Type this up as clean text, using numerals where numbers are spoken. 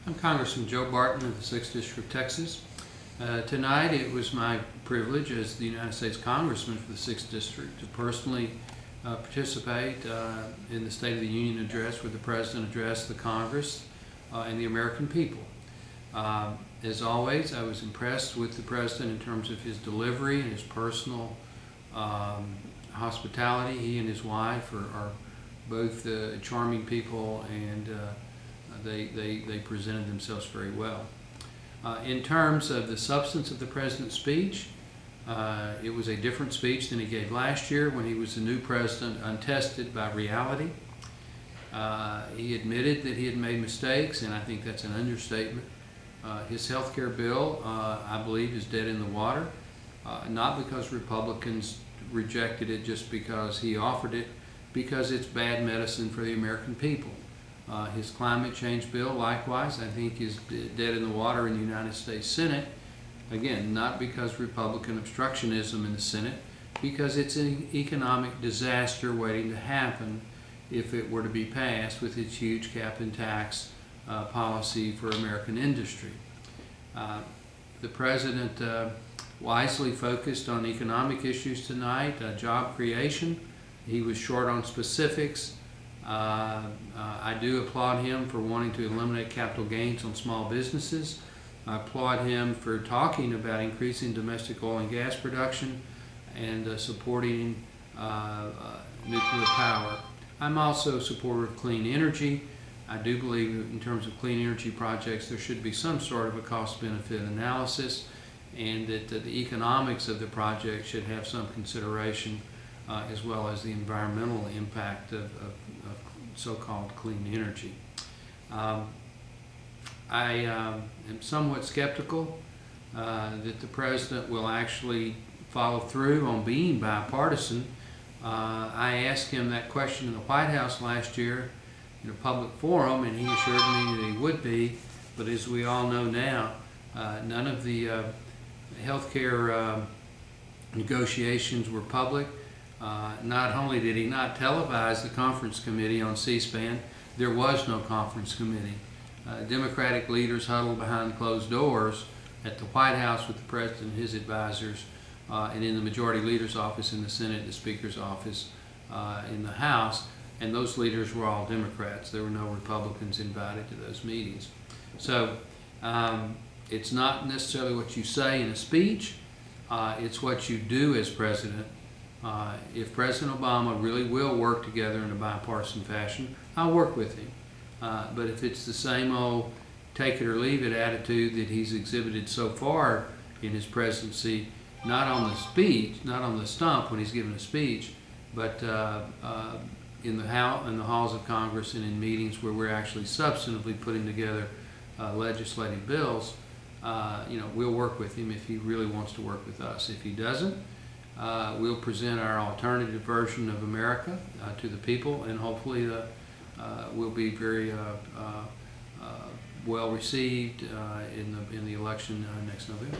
I'm Congressman Joe Barton of the 6th District of Texas. Tonight it was my privilege as the United States Congressman for the 6th District to personally participate in the State of the Union address where the President addressed the Congress and the American people. As always, I was impressed with the President in terms of his delivery and his personal hospitality. He and his wife are both charming people, and they presented themselves very well. In terms of the substance of the President's speech, it was a different speech than he gave last year when he was the new President, untested by reality. He admitted that he had made mistakes, and I think that's an understatement. His health care bill, I believe, is dead in the water, not because Republicans rejected it just because he offered it, because it's bad medicine for the American people. His climate change bill, likewise, I think is dead in the water in the United States Senate. Again, not because Republican obstructionism in the Senate, because it's an economic disaster waiting to happen if it were to be passed with its huge cap and tax policy for American industry. The President wisely focused on economic issues tonight, job creation. He was short on specifics. I do applaud him for wanting to eliminate capital gains on small businesses. I applaud him for talking about increasing domestic oil and gas production and supporting nuclear power. I'm also a supporter of clean energy. I do believe in terms of clean energy projects there should be some sort of a cost-benefit analysis, and that the economics of the project should have some consideration as well as the environmental impact of so-called clean energy. I am somewhat skeptical that the President will actually follow through on being bipartisan. I asked him that question in the White House last year in a public forum, and he assured me that he would be, but as we all know now, none of the health care negotiations were public. Not only did he not televise the conference committee on C-SPAN, there was no conference committee. Democratic leaders huddled behind closed doors at the White House with the President and his advisors, and in the Majority Leader's office in the Senate, the Speaker's office in the House, and those leaders were all Democrats. There were no Republicans invited to those meetings. So it's not necessarily what you say in a speech, it's what you do as President. If President Obama really will work together in a bipartisan fashion, I'll work with him. But if it's the same old take it or leave it attitude that he's exhibited so far in his presidency, not on the speech, not on the stump when he's given a speech, but in the halls of Congress and in meetings where we're actually substantively putting together legislative bills, we'll work with him if he really wants to work with us. If he doesn't, we'll present our alternative version of America to the people, and hopefully we'll be very well received in the election next November.